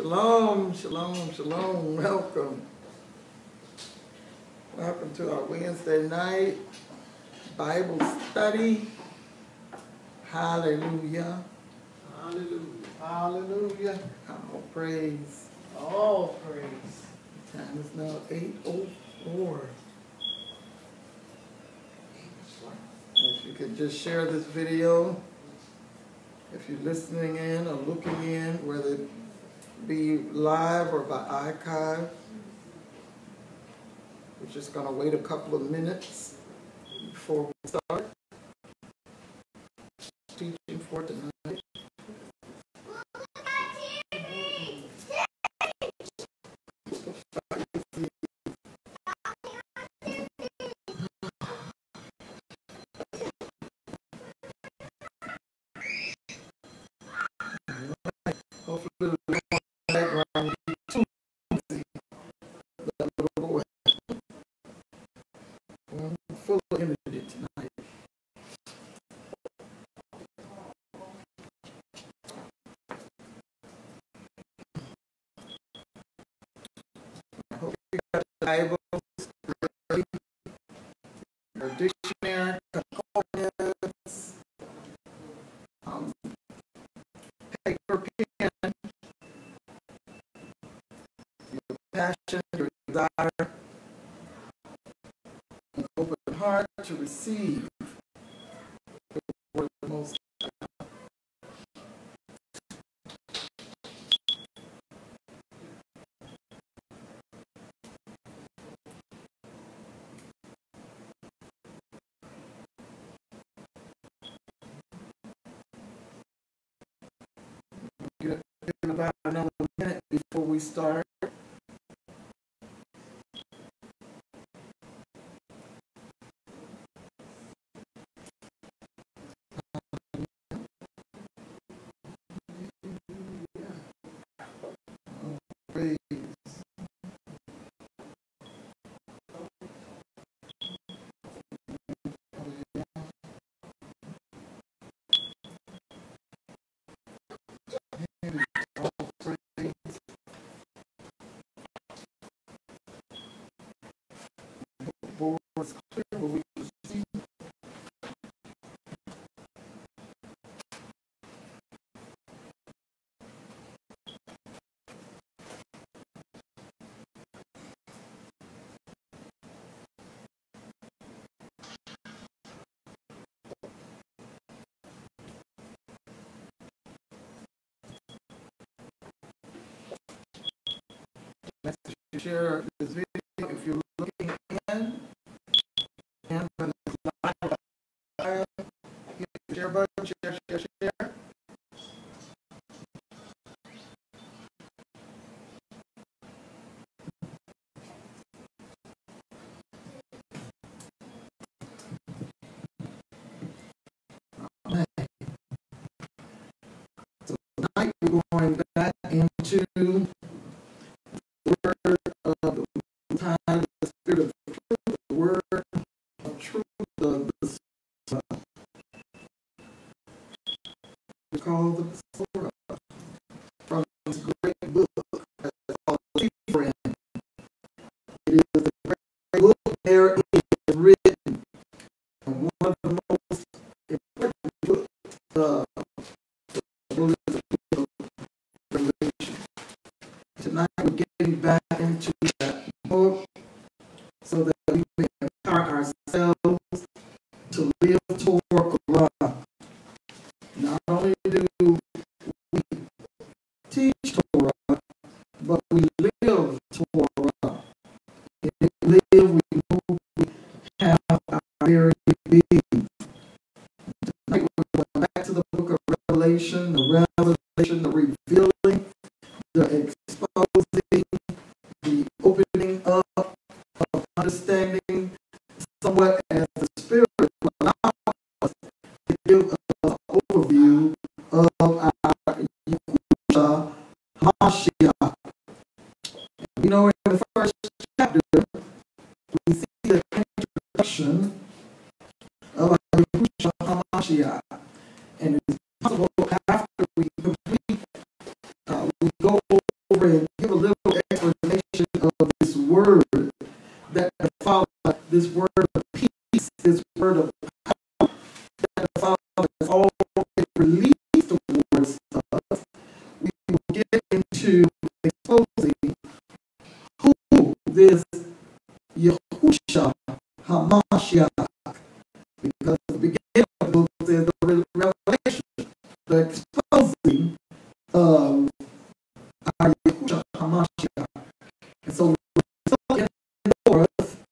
Shalom, shalom, shalom. Welcome. Welcome to our Wednesday night Bible study. Hallelujah. Hallelujah. Hallelujah. All praise. All praise. The time is now 8:04. If you could just share this video, if you're listening in or looking in, whether it be live or by archive. We're just going to wait a couple of minutes before we start teaching for tonight. Hopefully the background be too noisy. That little boy. I'm full of energy tonight. I hope you got the Bibles ready, your dictionary, concordance, paper, pen, your passion, your desire, an open heart to receive the word of the Most High. Get about another minute before we start. Praise. All praise. The board is clear, but we can see. Let's share this video if you're looking in. And when it's live, hit the share button, share. Amen. So tonight we're going back into the word of the time, the spirit of truth, the word of truth, the we call the Torah from this great book that's called Hebraic. It is the great book there is written, and one of the most important books of the Revelation. Tonight we're getting back into that book so that we may empower ourselves to live toward Allah. Not only do we teach Torah, but we live Torah. If we live, we move, we have our very being. Tonight we're going back to the book of Revelation, the revealing, the exposing, the opening up of understanding, somewhat as the Spirit allows us to give us an overview of our Yahusha Ha'Mashiac. You know, in the first chapter, we see the introduction of our Yahusha Ha'Mashiac. And it's possible after we complete, we go over word that the Father, this word of peace, this word of power that the Father has already released towards us, we will get into exposing who this Yahusha Ha'Mashiac, because the beginning of the book says the revelation, the exposing of our Yahusha Ha'Mashiac. And so we're in the fourth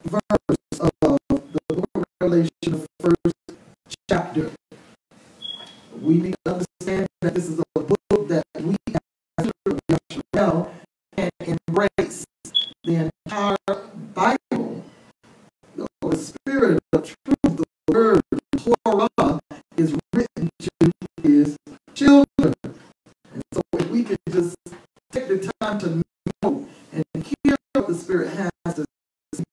verse of the book of Revelation, the first chapter. We need to understand that this is a book that we as Yashar'el can embrace. The entire Bible, the spirit of truth, the word, the Torah, is written to his children. And so if we can just take the time to know and hear what the Spirit has to say,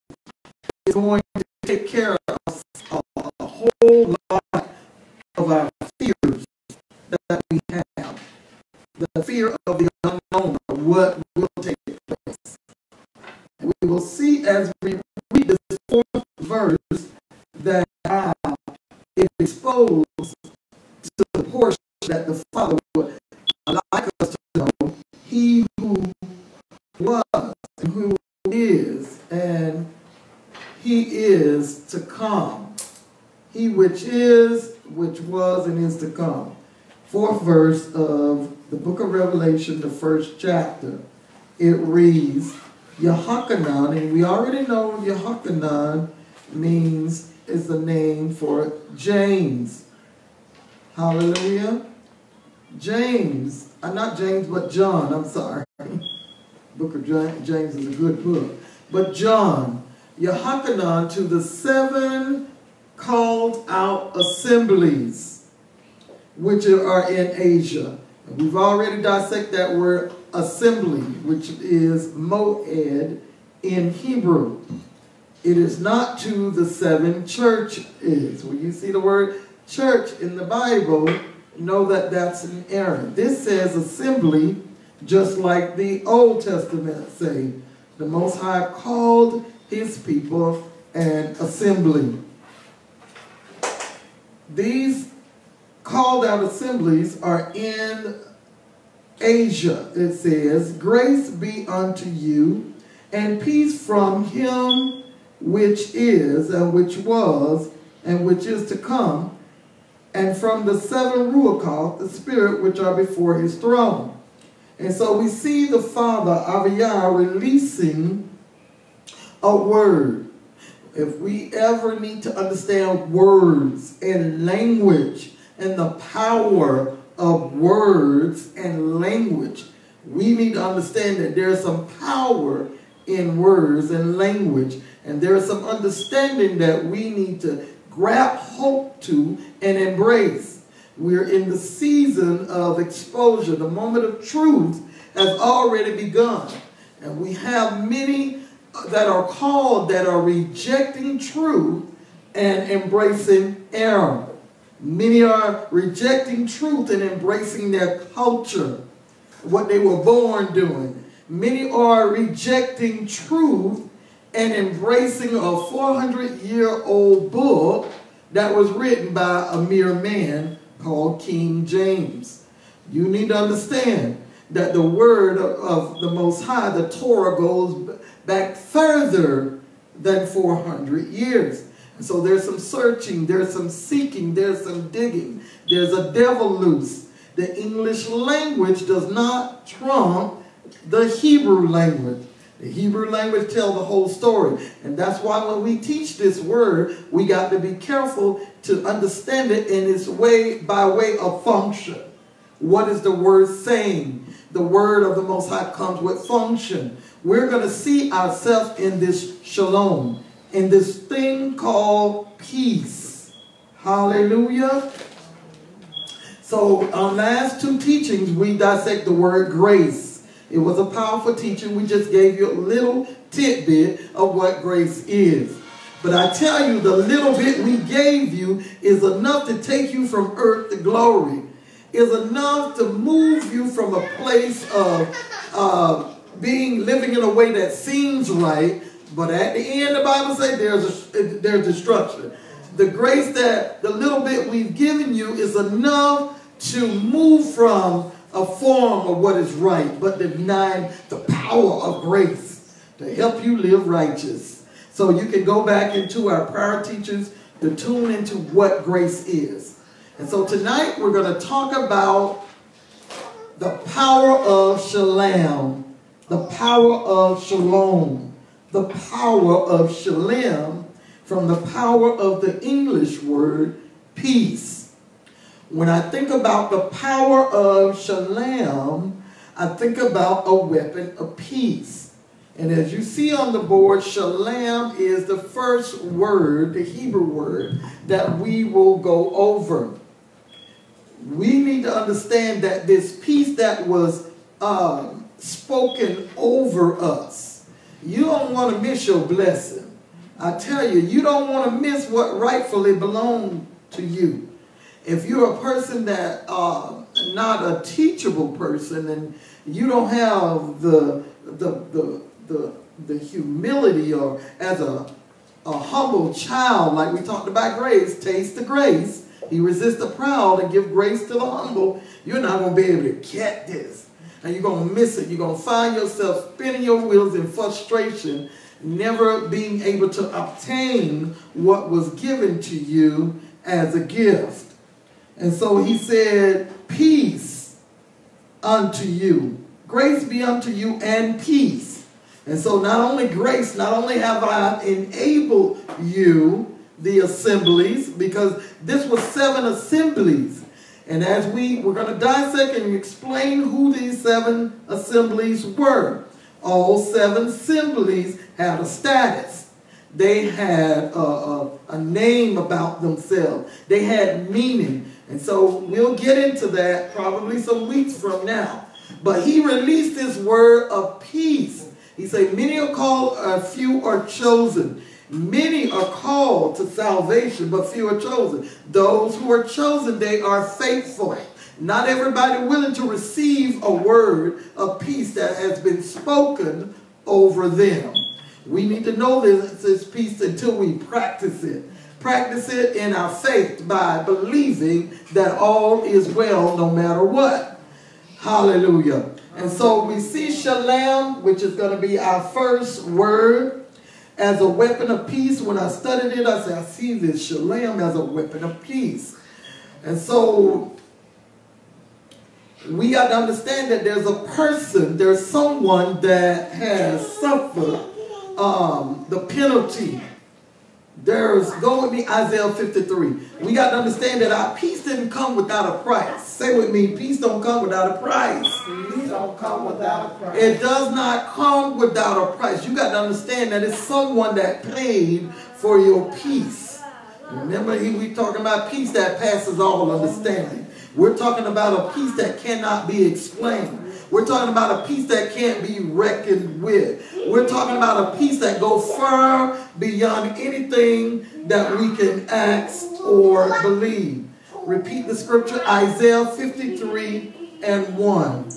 it's going to take care of us a whole lot of our fears that we have. The fear of the unknown, of what will take place. And we will see as we read this fourth verse that it exposes to the portion that the Father would like us to know, he who was and who is and he is to come. He which is, which was, and is to come. Fourth verse of the book of Revelation, the first chapter. It reads, Yehochanan, and we already know Yehochanan means, is the name for James. Hallelujah. James, not James, but John, I'm sorry. Book of James is a good book. But John, Yehochanan, to the 7 called out assemblies, which are in Asia. And we've already dissected that word assembly, which is moed in Hebrew. It is not to the 7 churches. When you see the word church in the Bible, know that that's an error. This says assembly, just like the Old Testament say. The Most High called his people an assembly. These called out assemblies are in Asia. It says, grace be unto you, and peace from him which is, and which was, and which is to come, and from the 7 Ruach, the Spirit which are before his throne. And so we see the Father, Ava Yah, releasing a word. If we ever need to understand words and language and the power of words and language, we need to understand that there's some power in words and language. And there's some understanding that we need to grab hold to and embrace. We're in the season of exposure. The moment of truth has already begun. And we have many that are called that are rejecting truth and embracing error. Many are rejecting truth and embracing their culture, what they were born doing. Many are rejecting truth and embracing a 400-year-old book that was written by a mere man called King James. You need to understand that the word of the Most High, the Torah, goes back further than 400 years. And so there's some searching, there's some seeking, there's some digging, there's a devil loose. The English language does not trump the Hebrew language. The Hebrew language tells the whole story. And that's why when we teach this word, we got to be careful to understand it in its way, by way of function. What is the word saying? The word of the Most High comes with function. We're going to see ourselves in this shalom, in this thing called peace. Hallelujah. So on last 2 teachings, we dissect the word grace. It was a powerful teaching. We just gave you a little tidbit of what grace is. But I tell you, the little bit we gave you is enough to take you from earth to glory. Is enough to move you from a place of living in a way that seems right, but at the end, the Bible says there's destruction. The grace that the little bit we've given you is enough to move from a form of what is right, but denying the power of grace to help you live righteous. So you can go back into our prior teachings to tune into what grace is. And so tonight we're going to talk about the power of shalom, the power of shalom, the power of shalom, from the power of the English word peace. When I think about the power of shalom, I think about a weapon of peace. And as you see on the board, shalom is the first word, the Hebrew word, that we will go over. We need to understand that this peace that was spoken over us, you don't want to miss your blessing. I tell you, you don't want to miss what rightfully belongs to you. If you're a person that not a teachable person, and you don't have the humility, or as a humble child, like we talked about grace, taste the grace. He resists the proud and give grace to the humble. You're not going to be able to get this. And you're going to miss it. You're going to find yourself spinning your wheels in frustration, never being able to obtain what was given to you as a gift. And so he said, peace unto you. Grace be unto you and peace. And so not only grace, not only have I enabled you the assemblies, because this was 7 assemblies. And as we're going to dissect and explain who these 7 assemblies were. All 7 assemblies had a status. They had a name about themselves. They had meaning. And so we'll get into that probably some weeks from now. But he released this word of peace. He said, many are called, few are chosen. Many are called to salvation, but few are chosen. Those who are chosen, they are faithful. Not everybody willing to receive a word of peace that has been spoken over them. We need to know this peace until we practice it. Practice it in our faith by believing that all is well no matter what. Hallelujah. And so we see shalom, which is going to be our first word, as a weapon of peace. When I studied it, I said, I see this shalom as a weapon of peace. And so we got to understand that there's a person, there's someone that has suffered the penalty. Go with me, Isaiah 53. We got to understand that our peace didn't come without a price. Say with me, peace don't come without a price. Peace don't come without a price. It does not come without a price. You got to understand that it's someone that paid for your peace. Remember, we talking about peace that passes all understanding. We're talking about a peace that cannot be explained. We're talking about a peace that can't be reckoned with. We're talking about a peace that goes far beyond anything that we can ask or believe. Repeat the scripture, Isaiah 53 and 1.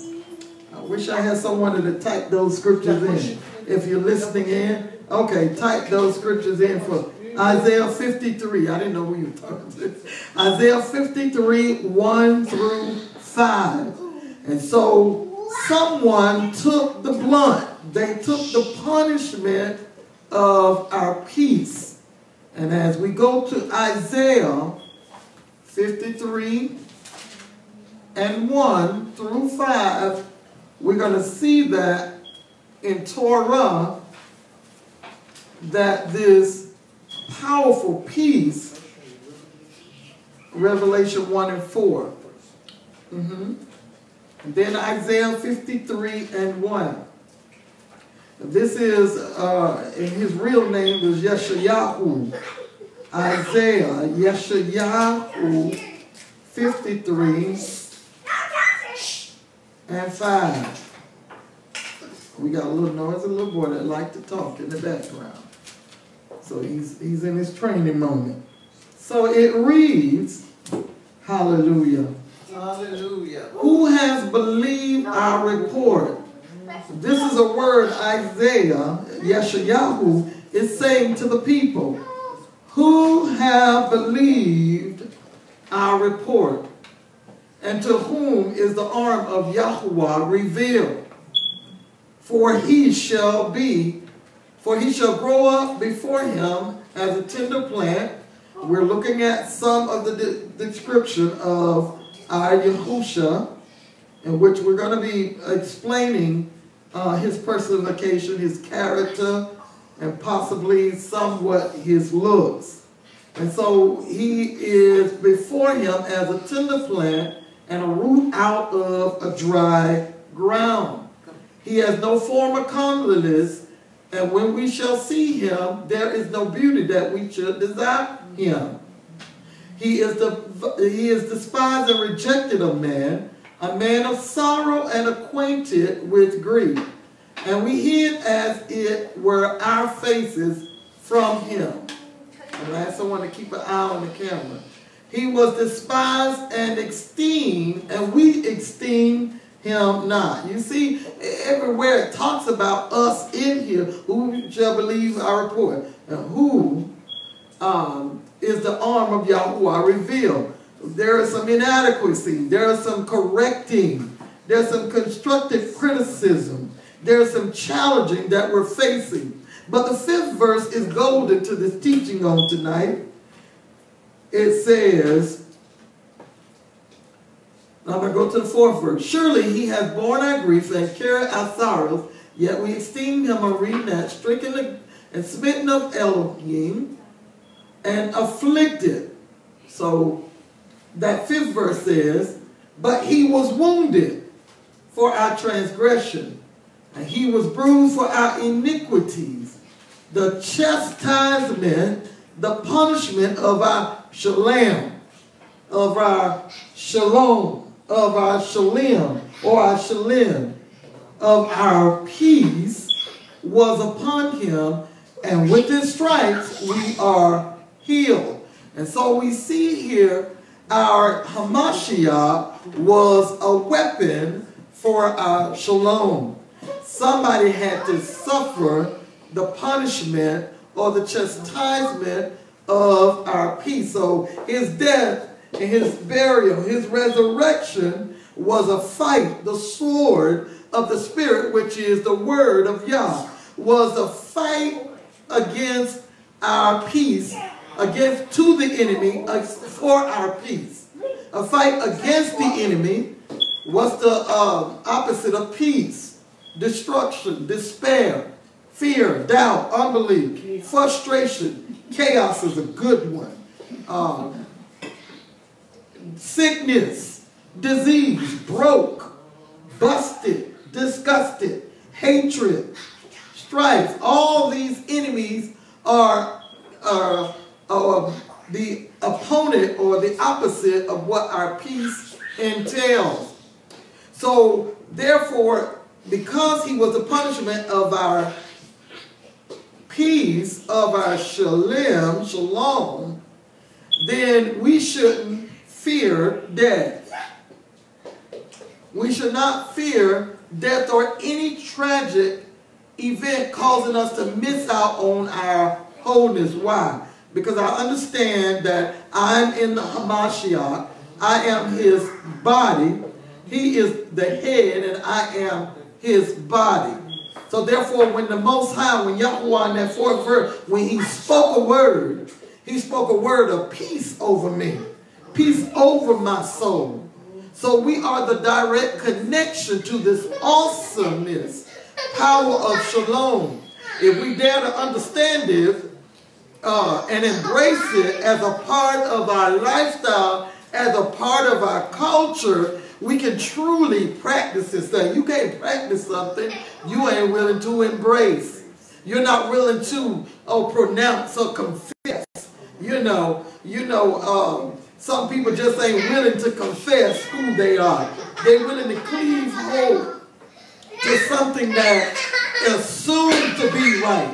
I wish I had someone to type those scriptures in. If you're listening in, okay, type those scriptures in for Isaiah 53. I didn't know who you were talking to. Isaiah 53, 1 through 5. And so someone took the blunt. They took the punishment of our peace. And as we go to Isaiah 53 and 1 through 5, we're going to see that in Torah that this powerful peace, Revelation 1 and 4. And then Isaiah 53 and 1. This is, his real name was Yashar'el. Isaiah, Yashar'el 53 and 5. We got a little noise, a little boy that likes to talk in the background. So he's in his training moment. So it reads, hallelujah. Hallelujah. Who has believed our report? This is a word Isaiah, Yashar'el, is saying to the people who have believed our report, and to whom is the arm of Yahuwah revealed. For he shall grow up before him as a tender plant. We're looking at some of the description of our Yahusha, in which we're going to be explaining his personification, his character, and possibly somewhat his looks. And so he is before him as a tender plant and a root out of a dry ground. He has no form of comeliness, and when we shall see him, there is no beauty that we should desire him. He is despised and rejected of man, a man of sorrow and acquainted with grief. And we hid as it were our faces from him. And I ask someone to keep an eye on the camera. He was despised and esteemed, and we esteemed him not. You see, everywhere it talks about us in here, who shall believe our report, and who is the arm of Yahuwah revealed. There is some inadequacy. There is some correcting. There's some constructive criticism. There's some challenging that we're facing. But the 5th verse is golden to this teaching on tonight. It says, I'm going to go to the 4th verse. Surely he has borne our griefs and carried our sorrows, yet we esteemed him a reed, stricken and smitten of Elohim, and afflicted. So that 5th verse says, but he was wounded for our transgression, and he was bruised for our iniquities. The chastisement, the punishment of our shalom, of our shalom, of our shalem, or our shalem, of our peace was upon him, and with his stripes we are healed. And so we see here our Hamashiach was a weapon for our shalom. Somebody had to suffer the punishment or the chastisement of our peace. So his death and his burial, his resurrection was a fight. The sword of the Spirit, which is the word of Yah, was a fight against our peace, to the enemy, for our peace. A fight against the enemy. What's the opposite of peace? Destruction, despair, fear, doubt, unbelief, frustration. Chaos is a good one. Sickness, disease, broke, busted, disgusted, hatred, strife. All these enemies are the opponent or the opposite of what our peace entails. So therefore, because he was the punishment of our peace, of our shalom, then we shouldn't fear death. We should not fear death or any tragic event causing us to miss out on our wholeness. Why? Because I understand that I'm in the Hamashiach. I am his body. He is the head and I am his body. So therefore, when the Most High, when Yahuwah in that 4th verse, when he spoke a word of peace over me, peace over my soul. So we are the direct connection to this awesomeness, power of shalom. If we dare to understand it and embrace it as a part of our lifestyle, as a part of our culture, we can truly practice this thing. You can't practice something you ain't willing to embrace. You're not willing to pronounce or confess. Some people just ain't willing to confess who they are. They're willing to cleave hold to something that is assumed to be right.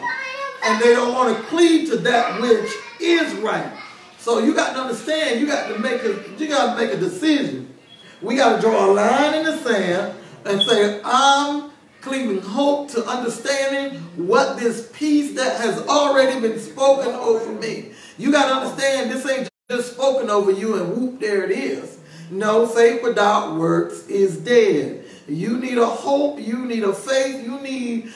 And they don't want to cleave to that which is right. So you got to understand, you got to make a decision. We got to draw a line in the sand and say, I'm cleaving hope to understanding what this peace that has already been spoken over me. You got to understand, this ain't just spoken over you and whoop, there it is. No, faith without works is dead. You need a hope, you need a faith, you need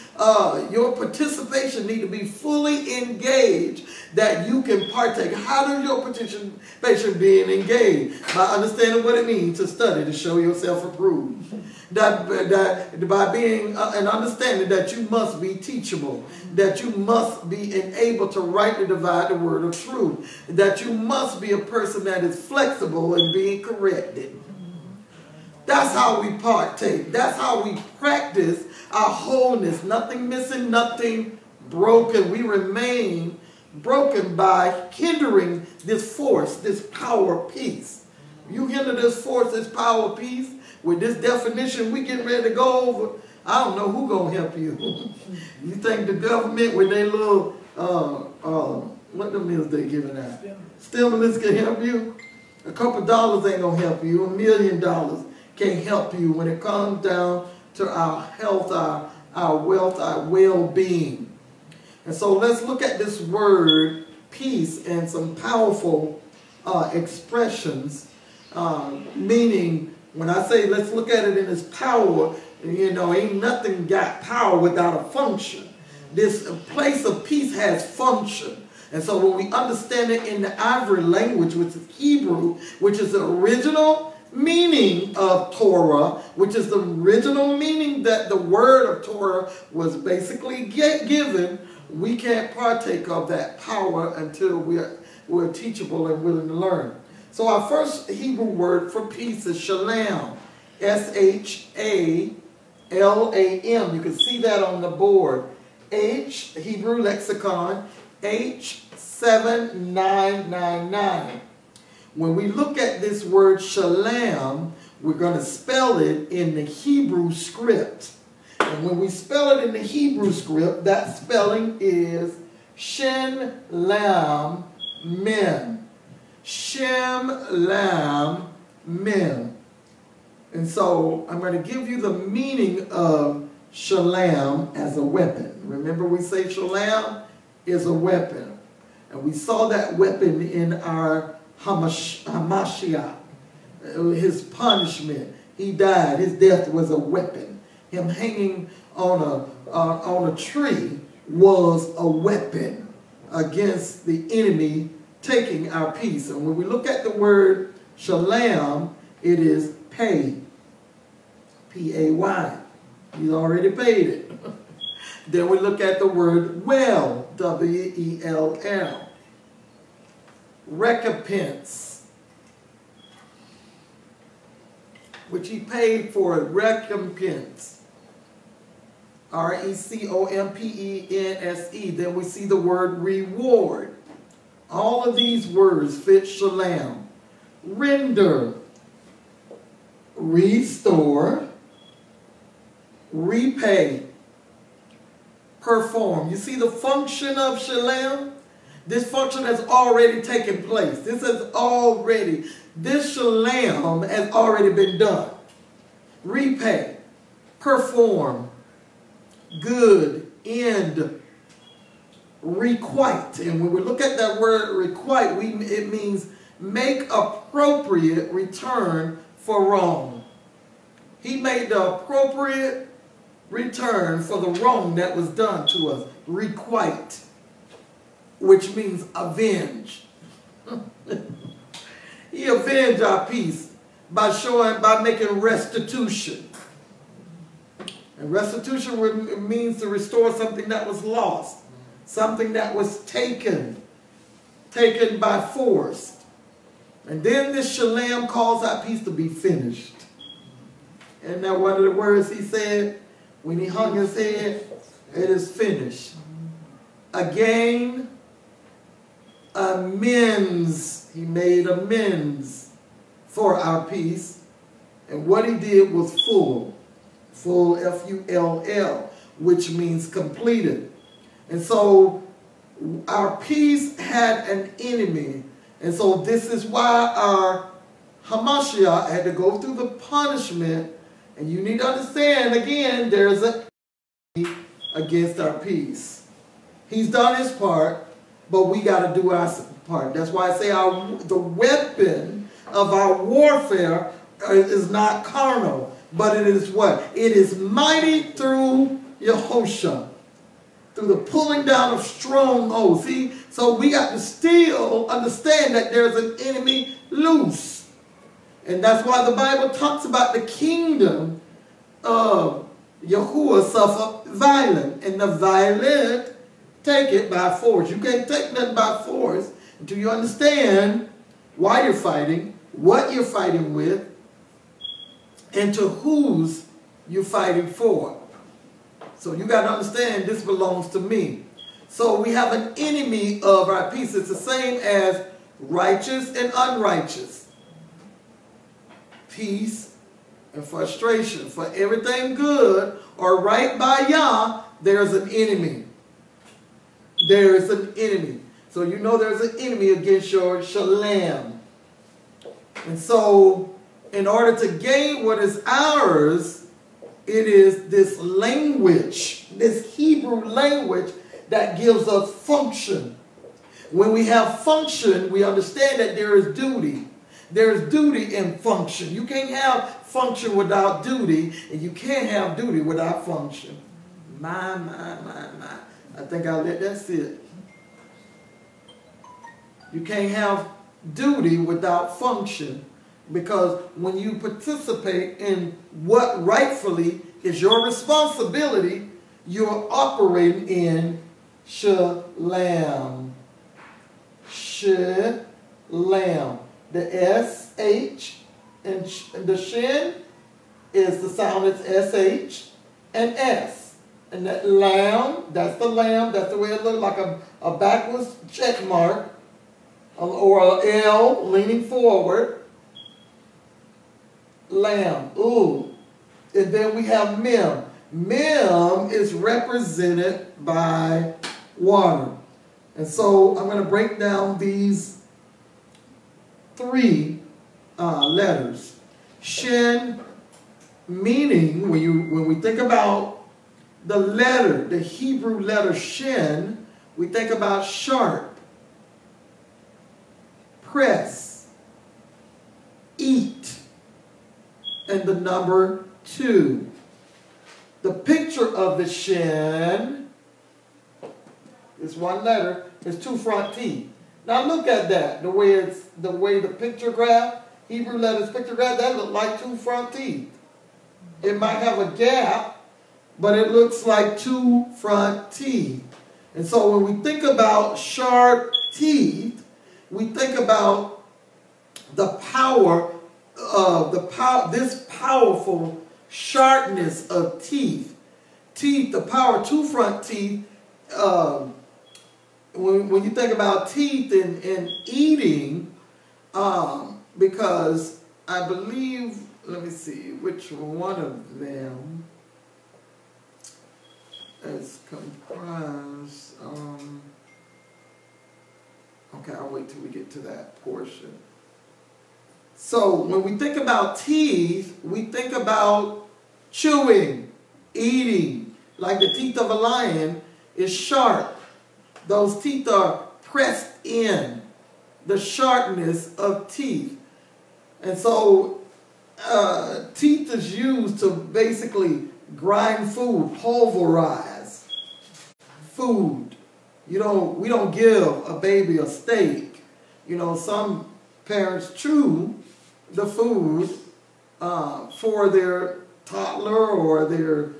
your participation need to be fully engaged that you can partake. How does your participation being engaged? By understanding what it means to study, to show yourself approved. By being an understanding that you must be teachable, that you must be able to rightly divide the word of truth, that you must be a person that is flexible in being corrected. That's how we partake. That's how we practice our wholeness. Nothing missing, nothing broken. We remain broken by hindering this force, this power, peace. You hinder this force, this power, peace, with this definition we getting ready to go over, I don't know who gonna help you. You think the government with their little, what them is they giving out? Stimulus can help you? A couple dollars ain't gonna help you. $1 million can't help you when it comes down to our health, our wealth, our well-being. And so let's look at this word peace and some powerful expressions, meaning when I say let's look at it in its power, you know, ain't nothing got power without a function. This place of peace has function. And so when we understand it in the Ivory language, which is Hebrew, which is the original meaning of Torah, which is the original meaning that the word of Torah was basically given, we can't partake of that power until we're teachable and willing to learn. So our first Hebrew word for peace is shalom, S-H-A-L-A-M. You can see that on the board. Hebrew lexicon, H7999. When we look at this word shalom, we're going to spell it in the Hebrew script. And when we spell it in the Hebrew script, that spelling is Shin Lam Mem. Shem Lam Mem. And so I'm going to give you the meaning of shalom as a weapon. Remember we say shalom is a weapon. And we saw that weapon in our Ha'Mashiac, his punishment. He died. His death was a weapon. Him hanging on a tree was a weapon against the enemy taking our peace. And when we look at the word shalom, it is pay. P-A-Y. He's already paid it. Then we look at the word well, W-E-L-L. Recompense, which he paid for it, recompense. R-E-C-O-M-P-E-N-S-E. Then we see the word reward. All of these words fit shalom. Render, restore, repay, perform. You see the function of shalom? This function has already taken place. This shalom has already been done. Repay, perform, good, end, requite. And when we look at that word requite, it means make appropriate return for wrong. He made the appropriate return for the wrong that was done to us. Requite, which means avenge. He avenged our peace by making restitution. And restitution means to restore something that was lost, something that was taken by force. And then this shalom calls our peace to be finished. And now one of the words he said when he hung his head, it is finished. Again, amends. He made amends for our peace. And what he did was full. Full, F-U-L-L, which means completed. And so our peace had an enemy. And so this is why our Hamashiach had to go through the punishment. And you need to understand, again, there's an against our peace. He's done his part, but we got to do our part. That's why I say the weapon of our warfare is not carnal, but it is what? It is mighty through Yahusha, through the pulling down of strongholds. See, so we got to still understand that there's an enemy loose. And that's why the Bible talks about the kingdom of Yahuwah suffer violent, and the violent take it by force. You can't take nothing by force until you understand why you're fighting, what you're fighting with, and to whose you're fighting for. So you got to understand this belongs to me. So we have an enemy of our peace. It's the same as righteous and unrighteous. Peace and frustration. For everything good or right by Yah, there's an enemy. There is an enemy. So you know there's an enemy against your shalom. And so in order to gain what is ours, it is this language, this Hebrew language that gives us function. When we have function, we understand that there is duty. There is duty in function. You can't have function without duty, and you can't have duty without function. My. I think I'll let that sit. You can't have duty without function, because when you participate in what rightfully is your responsibility, you're operating in shalom. Shalom. The SH and the shin is the sound, it's SH and S. And that lamb, that's the lamb, that's the way it looks, like a backwards check mark, or an L leaning forward. Lamb, ooh. And then we have mem. Mem is represented by water. And so I'm going to break down these three letters. Shin, meaning when we think about the letter, the Hebrew letter shin, we think about sharp, press, eat, and the number 2. The picture of the shin is one letter, is 2 front teeth. Now look at that, the way the pictograph, Hebrew letters pictograph, that look like 2 front teeth. It might have a gap, but it looks like 2 front teeth. And so when we think about sharp teeth, we think about the power of this powerful sharpness of teeth. Teeth, the power, 2 front teeth. When you think about teeth and eating, because I believe, let me see, which one of them is comprised. Okay, I'll wait till we get to that portion. So when we think about teeth, we think about chewing, eating. Like the teeth of a lion is sharp. Those teeth are pressed in, the sharpness of teeth. And so teeth is used to basically grind food, pulverize food. We don't give a baby a steak. Some parents chew the food for their toddler or their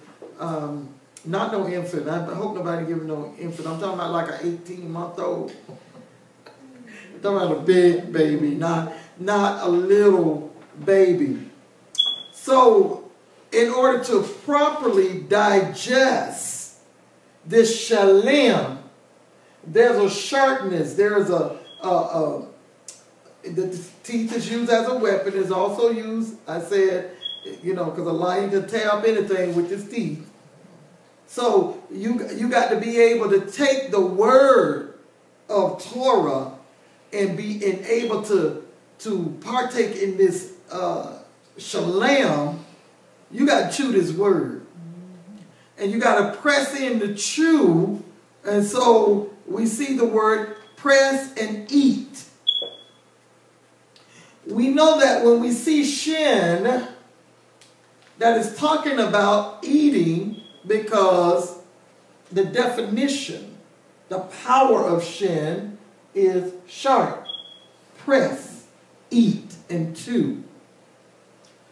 not no infant. I hope nobody giving no infant. I'm talking about like an 18-month-old. I'm talking about a big baby, not a little baby. So in order to properly digest this shalom, there's a sharpness. There's the teeth is used as a weapon. It's also used, I said, because a lion can tear up anything with his teeth. So you got to be able to take the word of Torah and be able to partake in this shalom. You got to chew this word. And you got to press in to chew. And so we see the word press and eat. We know that when we see shin, that is talking about eating, because the definition, the power of shin is sharp, press, eat, and chew.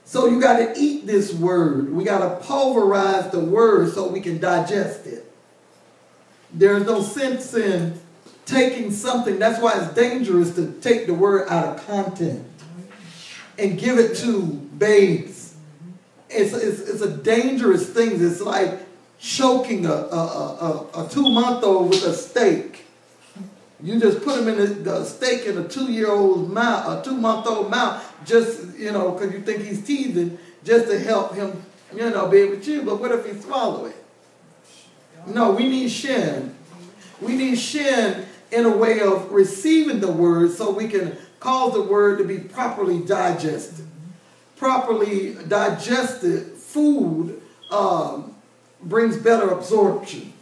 So you got to eat this word. We got to pulverize the word so we can digest it. There's no sense in taking something. That's why it's dangerous to take the word out of content and give it to babes. It's a dangerous thing. It's like choking a 2-month-old with a steak. You just put him in the steak in a 2-year-old's mouth, a 2-month-old mouth, just, because you think he's teething, just to help him, be able to chew. But what if he swallow it? No, we need shin. We need shin in a way of receiving the word so we can cause the word to be properly digested. Properly digested food brings better absorption.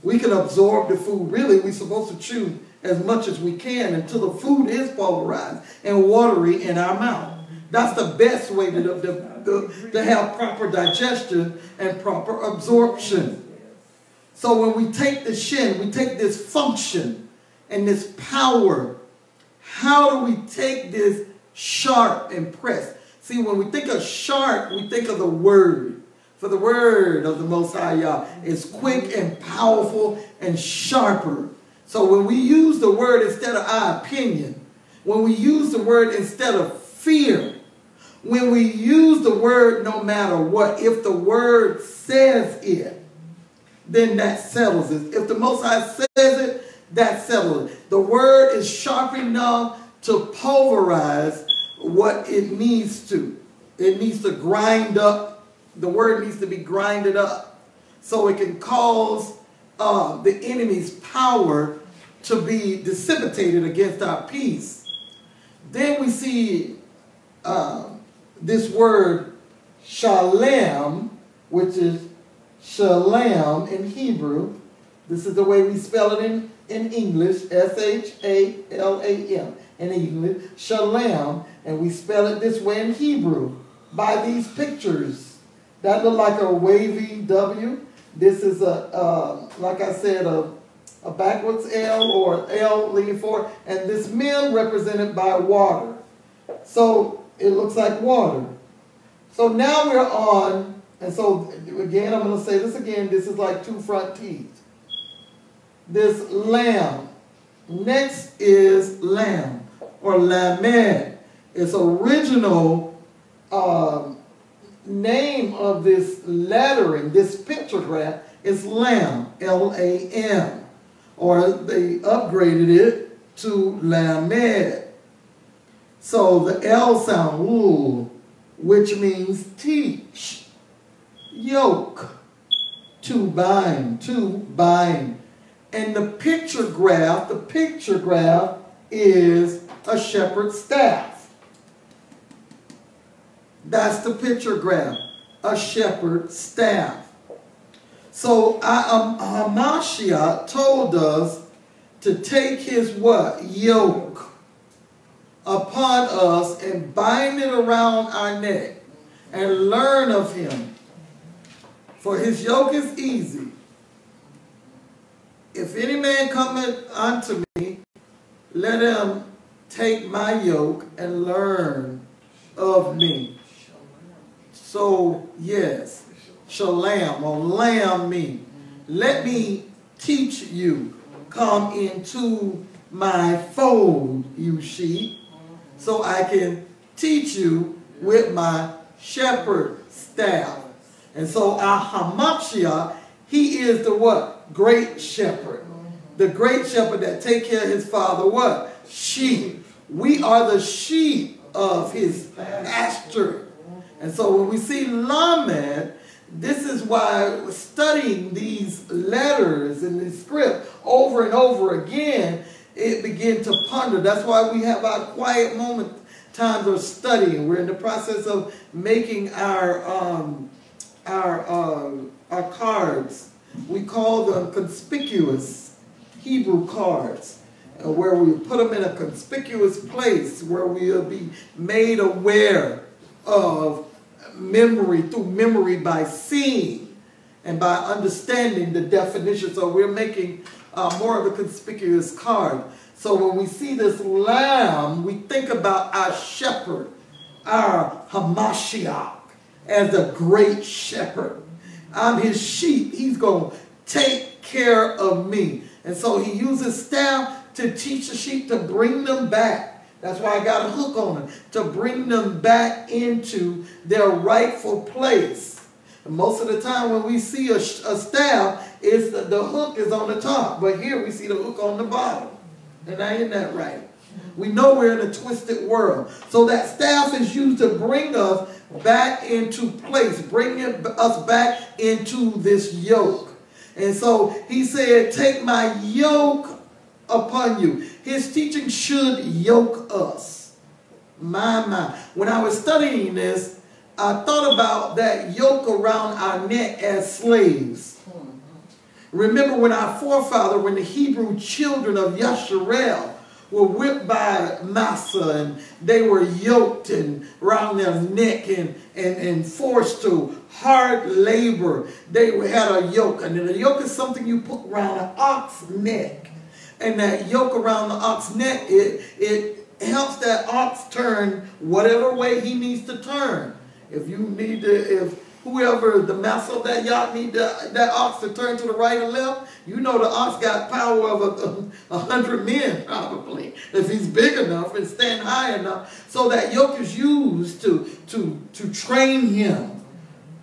We can absorb the food. Really, we're supposed to chew as much as we can until the food is pulverized and watery in our mouth. That's the best way to have proper digestion and proper absorption. So when we take the shin, we take this function and this power. How do we take this sharp and press? See, when we think of sharp, we think of the word. For the word of the Most High Yah is quick and powerful and sharper. So when we use the word instead of our opinion, when we use the word instead of fear, when we use the word no matter what, if the word says it, then that settles it. If the Most High says it, that settles it. The word is sharp enough to pulverize what it needs to. It needs to grind up. The word needs to be grinded up so it can cause the enemy's power to be dissipated against our peace. Then we see this word shalem, which is shalem in Hebrew. This is the way we spell it in English, S-H-A-L-A-M in English, shalem, and we spell it this way in Hebrew by these pictures. That look like a wavy W. This is like I said, a backwards L or L leaning forward, and this mem represented by water. So it looks like water. So now we're on, and so again, I'm going to say this again. This is like 2 front teeth. This lamb. Next is lamb or lamed. Its original name of this lettering, this pictograph, is lamb, L-A-M. Or they upgraded it to lamed. So the L sound, ooh, which means teach, yoke, to bind, And the pictograph is a shepherd's staff. That's the pictograph, a shepherd's staff. So Hamashiach told us to take his what? Yoke upon us and bind it around our neck and learn of him. For his yoke is easy. If any man cometh unto me, let him take my yoke and learn of me. So, yes, shalom or lamb me. Let me teach you. Come into my fold, you sheep, so I can teach you with my shepherd staff. And so our Hamashiach, he is the what? Great shepherd. The great shepherd that take care of his father what? Sheep. We are the sheep of his pasture. And so when we see Lamed, this is why studying these letters in the script over and over again, it begins to ponder. That's why we have our quiet times of studying. We're in the process of making our our cards, we call them conspicuous Hebrew cards, where we put them in a conspicuous place where we'll be made aware of memory, through memory, by seeing and by understanding the definition. So we're making more of a conspicuous card. So when we see this lamb, we think about our shepherd, our Hamashiac, as a great shepherd. I'm his sheep. He's going to take care of me. And so he uses staff to teach the sheep, to bring them back. That's why I got a hook on them, to bring them back into their rightful place. And most of the time when we see a staff, it's the hook is on the top. But here we see the hook on the bottom. And ain't that right? We know we're in a twisted world. So that staff is used to bring us back into place, bring us back into this yoke. And so he said, take my yoke upon you. His teaching should yoke us. My. When I was studying this, I thought about that yoke around our neck as slaves. Remember when our forefather, when the Hebrew children of Yashar'el were whipped by Massa, and they were yoked and around their neck and forced to hard labor. They had a yoke, and a yoke is something you put around an ox neck. And that yoke around the ox neck, it helps that ox turn whatever way he needs to turn. If you need to, if whoever the master of that yacht need that ox to turn to the right or left, you know the ox got power of 100 men probably, if he's big enough and stand high enough. So that yoke is used to train him,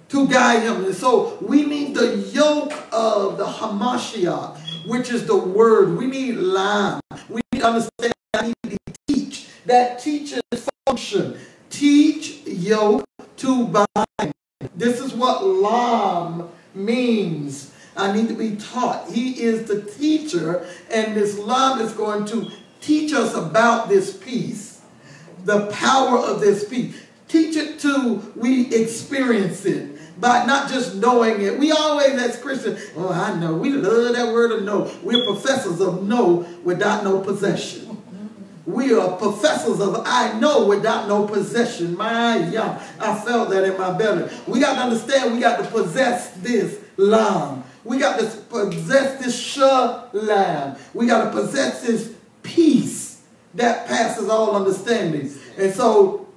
to guide him. And so we need the yoke of the Hamashiach, which is the word. We need lamb. We need to understand that I need to teach. That teaches function. Teach, yoke, to bind. This is what lam means. I need to be taught. He is the teacher, and this lam is going to teach us about this peace, the power of this peace. Teach it till we experience it, by not just knowing it. We always, as Christians, oh, I know. We love that word of know. We're professors of know without no possession. We are professors of I know without no possession. My Yah, I felt that in my belly. We got to understand we got to possess this lamb. We got to possess this shalom. We got to possess this peace that passes all understanding. And so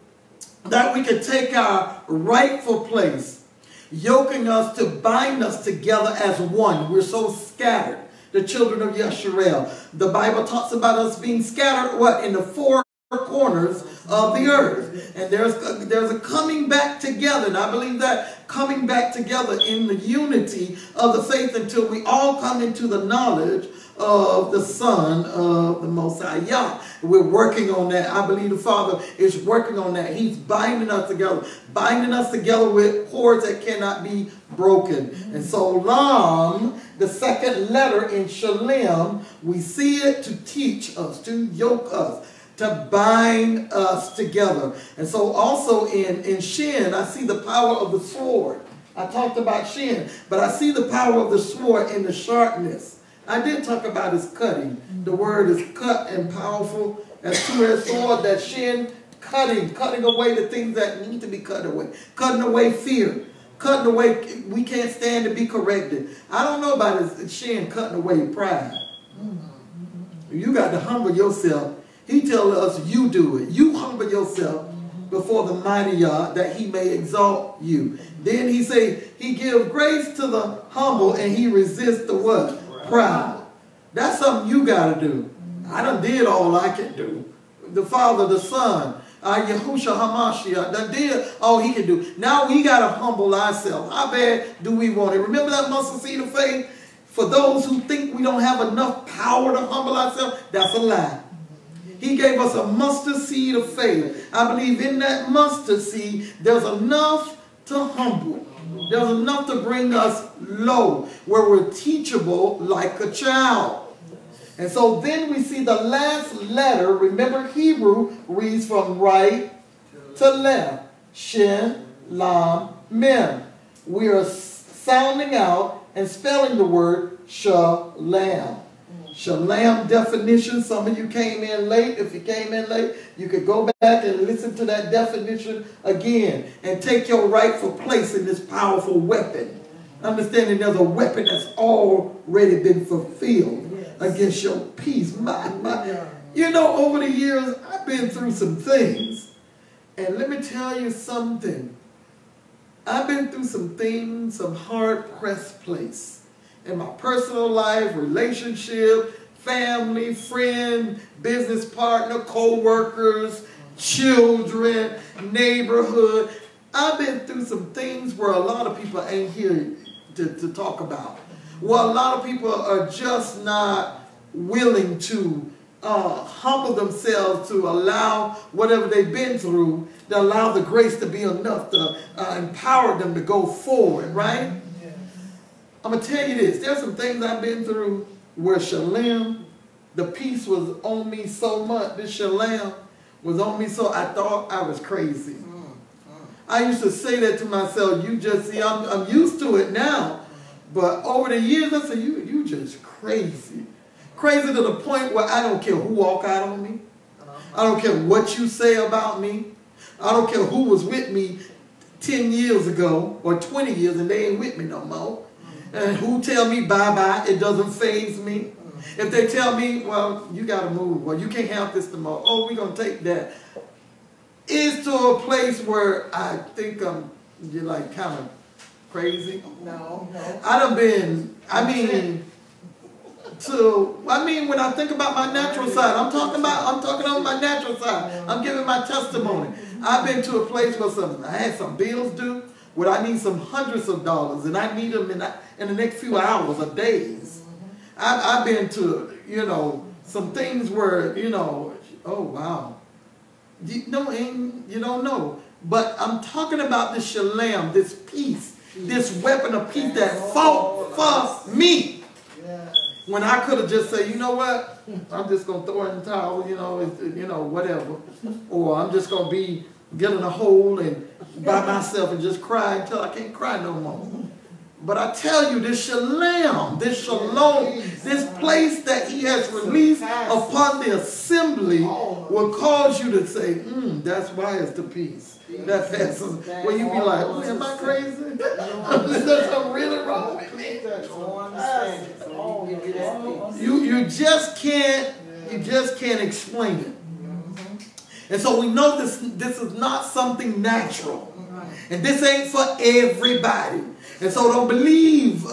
that we can take our rightful place, yoking us to bind us together as one. We're so scattered. The children of Yashar'el. The Bible talks about us being scattered, what? In the four corners of the earth. And there's a coming back together. And I believe that coming back together in the unity of the faith until we all come into the knowledge of the Son of the Most High Yah. We're working on that. I believe the Father is working on that. He's binding us together with cords that cannot be broken. And so Lam, the second letter in Shalem, we see it to teach us, to yoke us, to bind us together. And so also in Shin, I see the power of the sword. I talked about Shin, but I see the power of the sword in the sharpness. I did talk about his cutting. The word is cut and powerful. As two-edged sword, that Shin, cutting away the things that need to be cut away. Cutting away fear. Cutting away, we can't stand to be corrected. I don't know about his Shin cutting away pride. You got to humble yourself. He tells us you do it. You humble yourself before the mighty Yah, that he may exalt you. Then he say, he gives grace to the humble and he resists the what? Proud. That's something you got to do. I done did all I can do. The Father, the Son, Our Yahusha Ha'Mashiac done did all he can do. Now we got to humble ourselves. How bad do we want it? Remember that mustard seed of faith? For those who think we don't have enough power to humble ourselves, that's a lie. He gave us a mustard seed of faith. I believe in that mustard seed, there's enough to humble. There's enough to bring us low, where we're teachable like a child. And so then we see the last letter. Remember, Hebrew reads from right to left. Shin, Lam, Mem. we are sounding out and spelling the word shalom. Shalom definition. Some of you came in late. If you came in late, you could go back and listen to that definition again and take your rightful place in this powerful weapon. Understanding there's a weapon that's already been fulfilled against your peace. You know, over the years, I've been through some things. And let me tell you something. I've been through some things, some hard-pressed place. In my personal life, relationship, family, friend, business partner, co-workers, children, neighborhood. I've been through some things where a lot of people ain't here to talk about. Well, a lot of people are just not willing to humble themselves to allow whatever they've been through, to allow the grace to be enough to empower them to go forward, right? I'm going to tell you this. There's some things I've been through where shalom, the peace was on me so much. This shalom was on me so I thought I was crazy. I used to say that to myself. You just see, I'm used to it now. But over the years, I said, you just crazy. Crazy to the point where I don't care who walk out on me. I don't care what you say about me. I don't care who was with me 10 years ago or 20 years and they ain't with me no more. And who tell me bye-bye, it doesn't faze me. If they tell me, well, you got to move, well, you can't have this tomorrow, oh, we're going to take that. It's to a place where I think you're like kind of crazy. No. I done been, when I think about my natural side, I'm talking on my natural side. I'm giving my testimony. I've been to a place where I had some bills due, where I need some hundreds of dollars, and I need them in the next few hours or days. I've been to, some things where, oh, wow. You don't know. But I'm talking about this shalom, this peace, this weapon of peace that fought for me. When I could have just said, you know what, I'm just going to throw in the towel, whatever. Or I'm just going to get in a hole and by myself and just cry until I can't cry no more. But I tell you, this shalom, this place that he has released upon the assembly will cause you to say, that's why it's the peace. That passes. Where you be like, oh, am I crazy? Is there something really wrong with me? You just can't explain it. And so we know this is not something natural. And this ain't for everybody. And so don't believe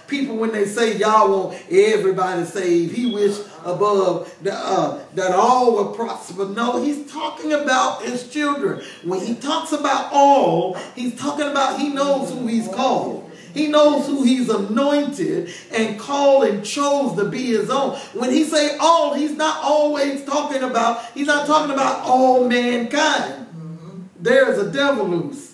people when they say y'all want everybody saved. He wish above that all will prosper. No, he's talking about his children. When he talks about all, he's talking about he knows who he's called. He knows who he's anointed and called and chose to be his own. When he say all, he's not talking about all mankind. There's a devil loose.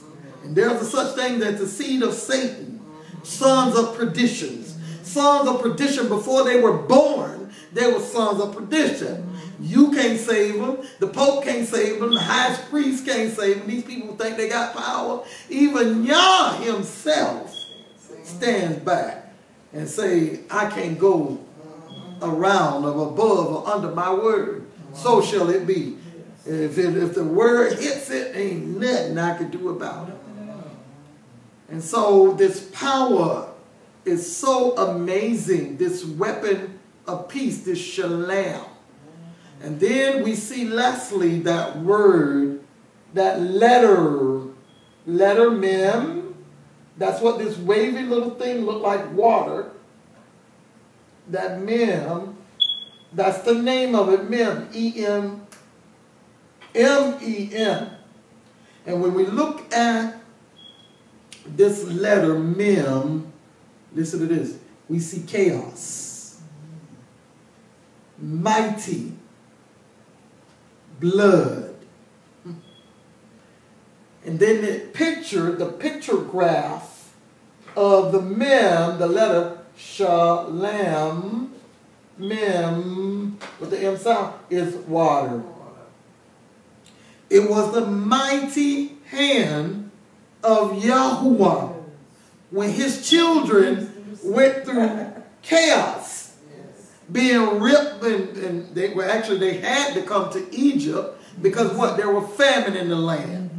And there's a such thing as the seed of Satan, sons of perdition. Sons of perdition, before they were born, they were sons of perdition. You can't save them. The Pope can't save them. The high priest can't save them. These people think they got power. Even Yah himself stands back and say, I can't go around or above or under my word. So shall it be. If the word hits it, ain't nothing I can do about it. And so this power is so amazing, this weapon of peace, this shalom. And then we see lastly that word, that letter mem. That's what this wavy little thing looked like, water. That mem, that's the name of it, mem, E-M, M-E-M. And when we look at this letter, mem, listen to this, we see chaos, mighty, blood. And then the picture graph of the mem, the letter shalom, mem, with the M sound, is water. It was the mighty hand of Yahuwah when his children went through chaos, being ripped, and they had to come to Egypt because what? There were famine in the land.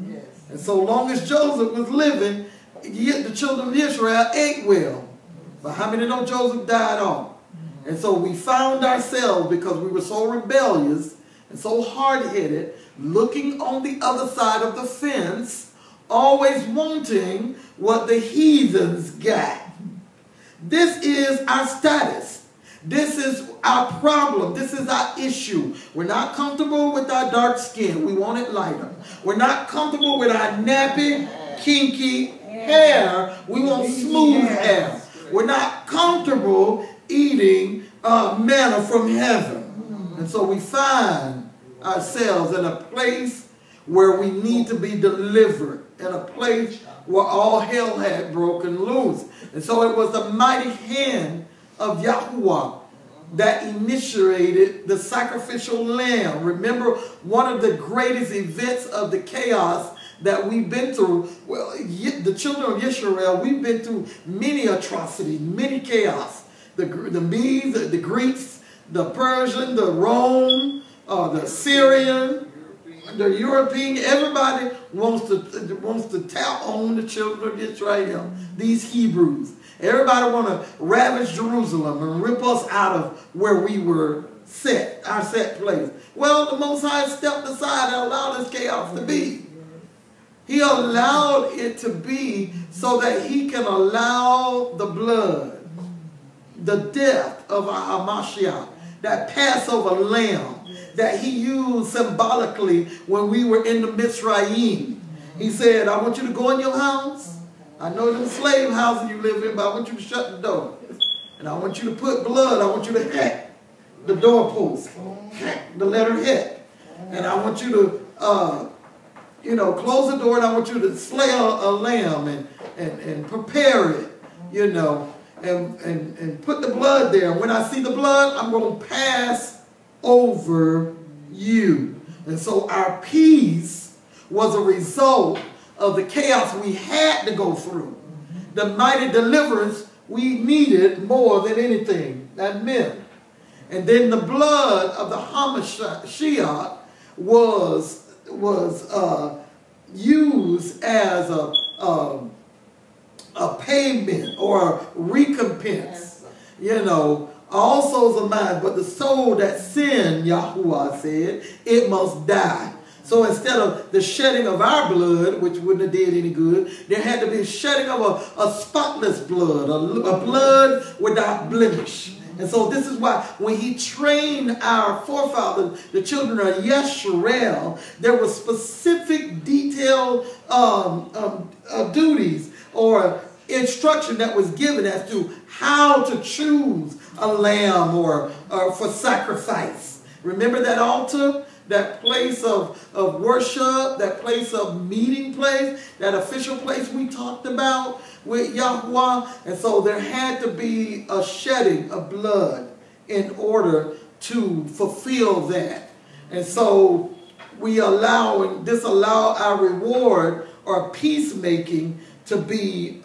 And so long as Joseph was living, yet the children of Israel ate well. But how many know Joseph died off? And so we found ourselves, because we were so rebellious and so hard-headed, looking on the other side of the fence, always wanting what the heathens got. This is our status. This is our problem. This is our issue. We're not comfortable with our dark skin. We want it lighter. We're not comfortable with our nappy, kinky hair. We want smooth hair. We're not comfortable eating manna from heaven. And so we find ourselves in a place where we need to be delivered, in a place where all hell had broken loose. And so it was the mighty hand of Yahuwah that initiated the sacrificial lamb. Remember, one of the greatest events of the chaos that we've been through, well, the children of Yashar'el, we've been through many atrocities, many chaos. The Medes, the Greeks, the Persian, the Rome, the Syrian, the European, everybody wants to tap on the children of Israel, these Hebrews. Everybody want to ravage Jerusalem and rip us out of where we were set, our set place. Well, the Most High stepped aside and allowed this chaos to be. He allowed it to be so that he can allow the blood, the death of our Hamashiac, that Passover lamb that he used symbolically when we were in the Mitzrayim. He said, I want you to go in your house. I know them slave houses you live in, but I want you to shut the door. And I want you to put blood. I want you to hack the doorpost, hack the letter Het. And I want you to, close the door, and I want you to slay a lamb and prepare it, and put the blood there. When I see the blood, I'm going to pass over you. And so our peace was a result of the chaos we had to go through. The mighty deliverance we needed more than anything. That meant. And then the blood of the Hamashiach was used as a payment or a recompense. All souls are mine, but the soul that sinned, Yahuwah said, it must die. So instead of the shedding of our blood, which wouldn't have did any good, there had to be a shedding of a spotless blood, a blood without blemish. And so this is why when he trained our forefathers, the children of Yashar'el, there were specific detailed duties or instruction that was given as to how to choose a lamb or for sacrifice. Remember that altar? That place of worship, that place of meeting place, that official place we talked about with Yahuwah. And so there had to be a shedding of blood in order to fulfill that. And so we disallow our reward or peacemaking to be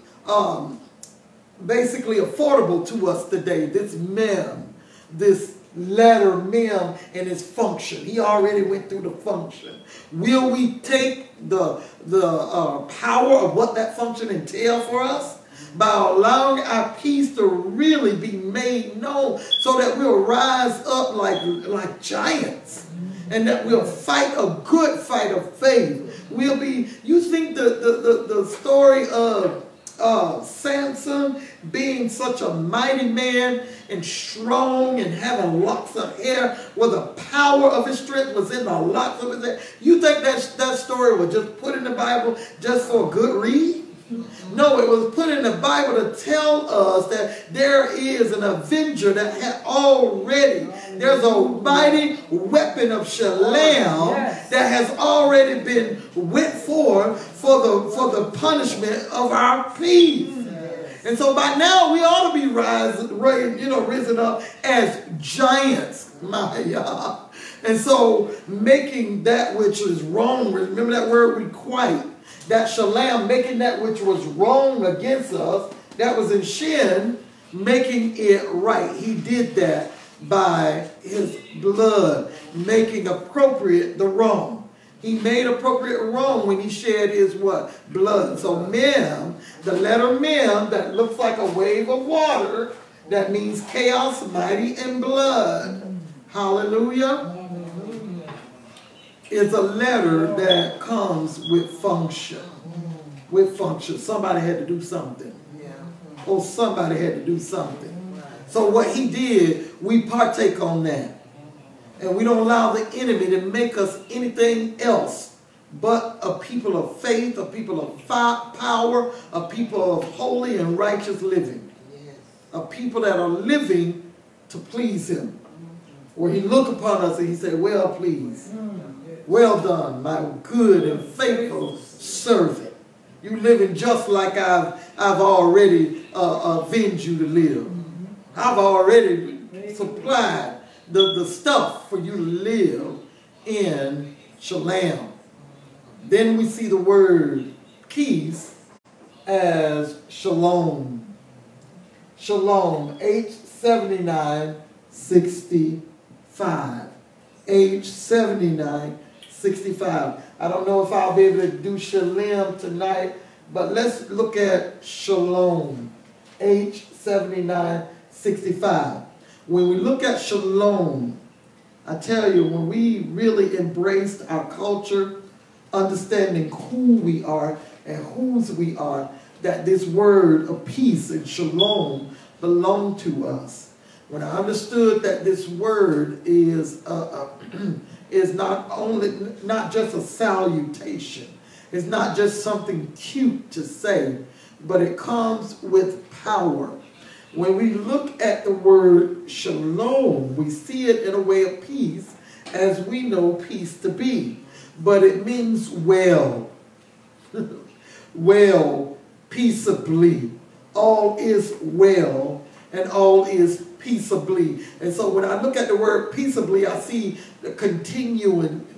basically affordable to us today. This mem, this letter mem and its function. He already went through the function. Will we take the power of what that function entails for us? By allowing our peace to really be made known so that we'll rise up like giants and that we'll fight a good fight of faith. We'll be, you think the story of Samson being such a mighty man and strong and having locks of hair, where the power of his strength was in the locks of his hair. You think that story was just put in the Bible just for a good read? No, it was put in the Bible to tell us that there is an avenger that had already, there's a mighty weapon of Shalem that has already been went for the punishment of our peace. And so by now we ought to be risen up as giants, my Yah. And so making that which is wrong, remember that word requite. That shalom, making that which was wrong against us, that was in shin, making it right. He did that by his blood, making appropriate the wrong. He made appropriate wrong when he shed his what? Blood. So mem, the letter mem, that looks like a wave of water, that means chaos, mighty, and blood. Hallelujah. Is a letter that comes with function. With function. Somebody had to do something. Oh, somebody had to do something. So what he did, we partake on that. And we don't allow the enemy to make us anything else but a people of faith, a people of power, a people of holy and righteous living. A people that are living to please him. Where he look upon us and he said, well pleased. Well done, my good and faithful servant. You living just like I've already avenged you to live. I've already supplied the stuff for you to live in shalom. Then we see the word peace as shalom. Shalom, H7965. H7965. I don't know if I'll be able to do shalom tonight, but let's look at shalom. H7965. When we look at shalom, I tell you, when we really embraced our culture, understanding who we are and whose we are, that this word of peace and shalom belong to us. When I understood that this word is not just a salutation, it's not just something cute to say, but it comes with power. When we look at the word shalom, we see it in a way of peace, as we know peace to be. But it means well. Well, peaceably. All is well, and all is peaceably. And so when I look at the word peaceably, I see the continuity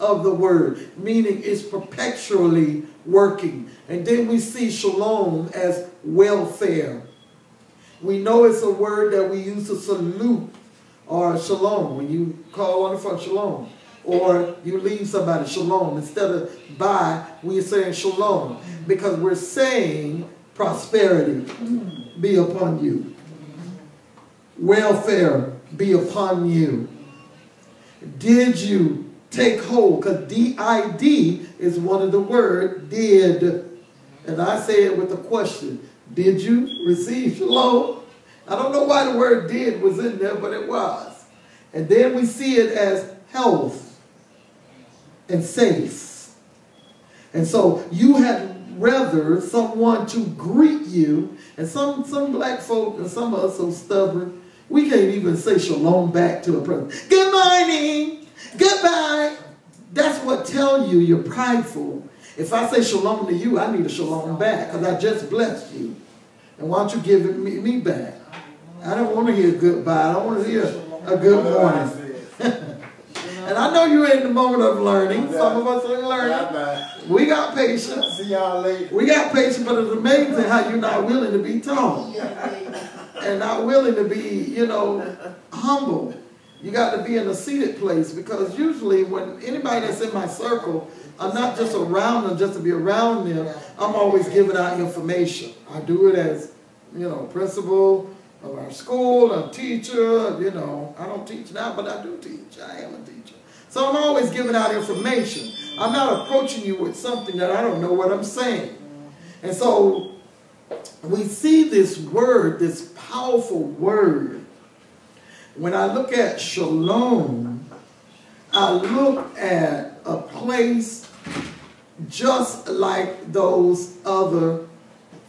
of the word, meaning it's perpetually working. And then we see shalom as welfare. We know it's a word that we use to salute, or shalom, when you call on the phone, shalom. Or you leave somebody, shalom. Instead of bye, we're saying shalom. Because we're saying prosperity be upon you. Welfare be upon you. Did you take hold? Because D-I-D is one of the words, did. And I say it with a question. Did you receive shalom? I don't know why the word did was in there, but it was. And then we see it as health and safe. And so you had rather someone to greet you, and some black folk and some of us so stubborn, we can't even say shalom back to a person. Good morning, goodbye. That's what tells you you're prideful. If I say shalom to you, I need a shalom back because I just blessed you. And why don't you give it me back? I don't want to hear goodbye. I don't want to hear a good morning. And I know you're in the moment of learning. Some of us are learning. We got patience. See y'all later. We got patience, but it's amazing how you're not willing to be taught. And not willing to be, humble. You got to be in a seated place, because usually when anybody that's in my circle, I'm not just around them just to be around them. I'm always giving out information. I do it as, principal of our school, a teacher, I don't teach now, but I do teach. I am a teacher. So I'm always giving out information. I'm not approaching you with something that I don't know what I'm saying. And so we see this word, this powerful word. When I look at shalom, I look at a place just like those other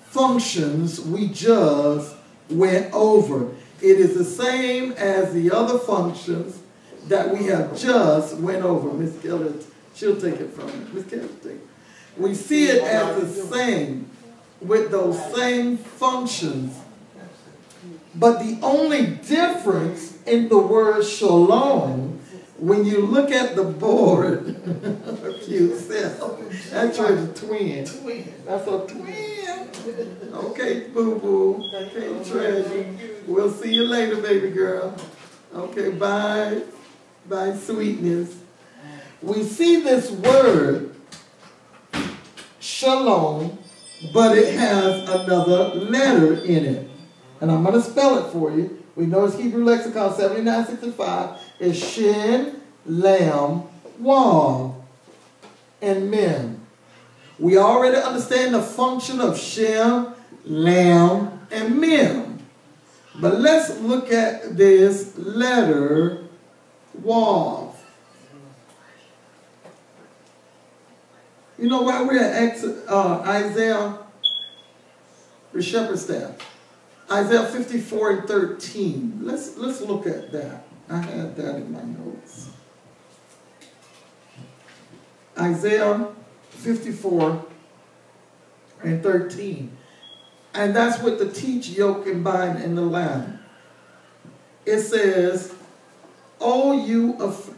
functions we just went over. It is the same as the other functions that we have just went over. Miss Keller, she'll take it from me. Miss Keller, take it. We see it as the same, with those same functions But the only difference in the word shalom, when you look at the board, cute self, that's a twin. That's a twin. Okay, boo-boo. Okay, treasure. We'll see you later, baby girl. Okay, bye. Bye, sweetness. We see this word, shalom, but it has another letter in it. And I'm going to spell it for you. We know it's Hebrew lexicon 7965. It's Shin, Lam, Wav, and Mem. We already understand the function of Shem, Lam, and Mem. But let's look at this letter, Wav. You know, while we're at Isaiah, the shepherd's staff, Isaiah 54 and 13. Let's look at that. I had that in my notes. Isaiah 54 and 13. And that's with the teach, yoke, and bind in the lamb. It says, "O you of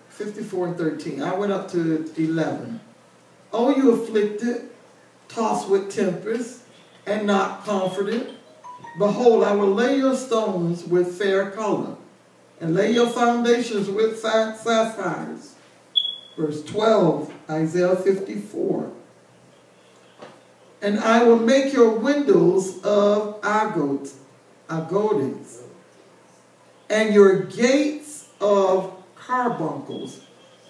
54 and 13. I went up to 11. O you afflicted, tossed with tempest, and not comforted. Behold, I will lay your stones with fair color, and lay your foundations with sapphires." Verse 12, Isaiah 54. "And I will make your windows of agates, and your gates of carbuncles,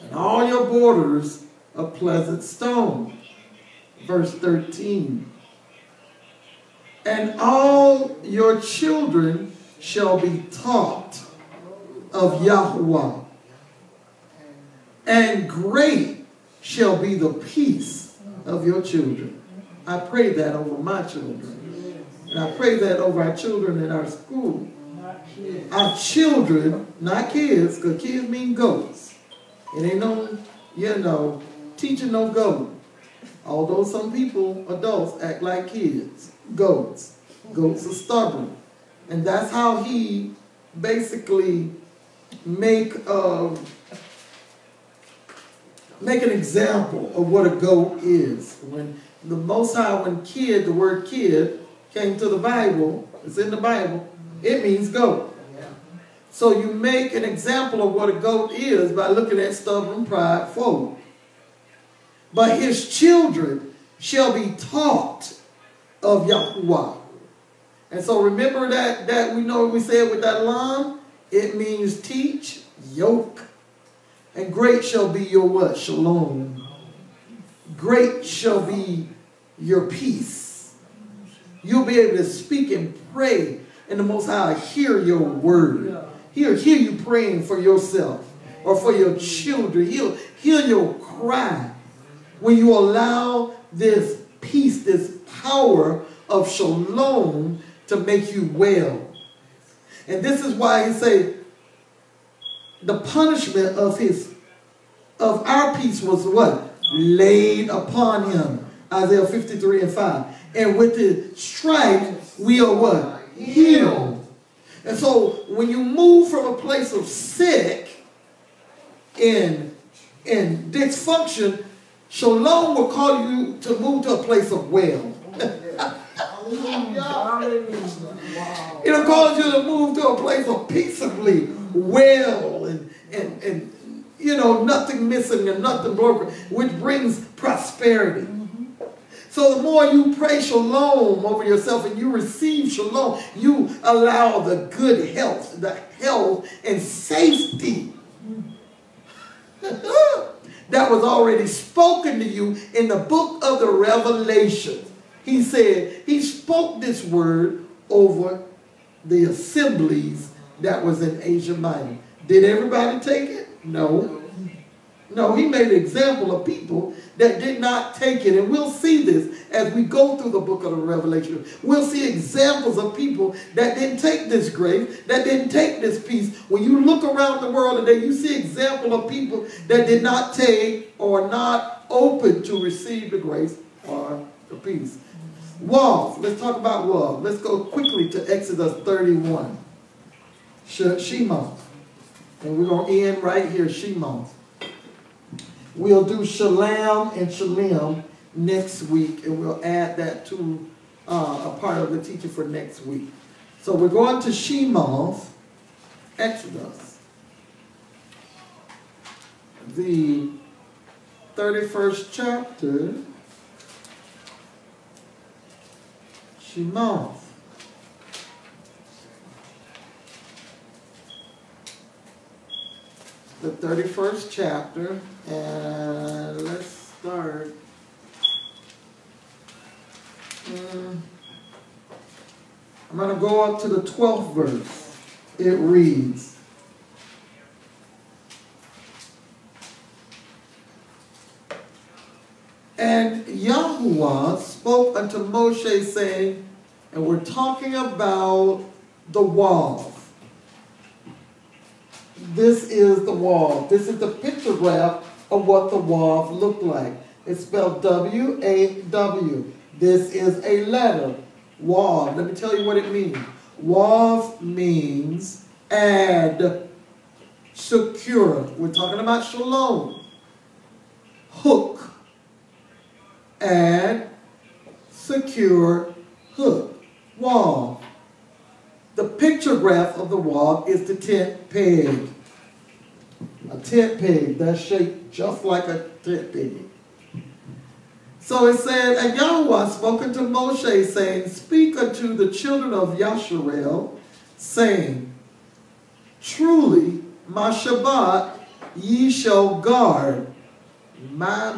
and all your borders of pleasant stone." Verse 13. "And all your children shall be taught of Yahuwah, and great shall be the peace of your children." I pray that over my children. And I pray that over our children in our school. Our children, not kids, because kids mean goats. It ain't no, teaching no goat. Although some people, adults, act like kids. Goats. Goats are stubborn. And that's how he basically make an example of what a goat is. When the Most High, the word kid came to the Bible, it's in the Bible, it means goat. So you make an example of what a goat is by looking at stubborn, pride folk. "But his children shall be taught of Yahuwah." And so remember that we know we said with that lam, it means teach, yoke. And great shall be your what? Shalom. Great shall be your peace. You'll be able to speak and pray, and the Most High hear your word. He'll hear you praying for yourself or for your children. He'll hear your cry when you allow this peace, this power of shalom to make you well. And this is why he say the punishment of our peace was what? Laid upon him. Isaiah 53 and 5. And with the stripes we are what? Healed. And so when you move from a place of sick in dysfunction, shalom will call you to move to a place of well. It'll cause you to move to a place of peaceably well and you know, nothing missing and nothing broken, which brings prosperity. So the more you pray shalom over yourself and you receive shalom, you allow the good health, and safety that was already spoken to you in the book of the Revelation. He said, he spoke this word over the assemblies that was in Asia Minor. Did everybody take it? No. No, he made an example of people that did not take it. And we'll see this as we go through the book of the Revelation. We'll see examples of people that didn't take this grace, that didn't take this peace. When you look around the world today, you see examples of people that did not take or not open to receive the grace or the peace. Wav. Let's talk about Wav. Let's go quickly to Exodus 31. Shema. And we're going to end right here, Shema. We'll do Shalom and Shalem next week, and we'll add that to a part of the teaching for next week. So we're going to Shema, Exodus, the 31st chapter, Shema. The 31st chapter, and let's start. I'm going to go up to the 12th verse. It reads, "And Yahuwah spoke unto Moshe, saying," and we're talking about the wall. This is the wall. This is the pictograph of what the wall looked like. It's spelled W-A-W. This is a letter. Wall. Let me tell you what it means. Wall means add, secure. We're talking about shalom. Hook. Add, secure, hook. Wall. The pictograph of the wall is the tent peg. A tent peg that's shaped just like a tent peg. So it said, "And Yahweh spoke unto Moshe, saying, Speak unto the children of Yashar'el, saying, Truly my Shabbat ye shall guard, my.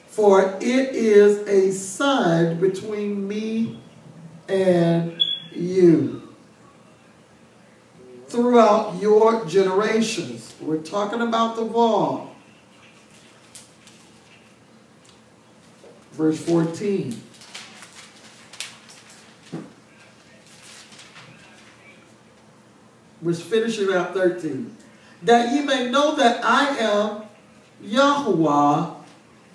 For it is a sign between me and you throughout your generations." We're talking about the wall. Verse 14. We're finishing out 13. "That ye may know that I am Yahuwah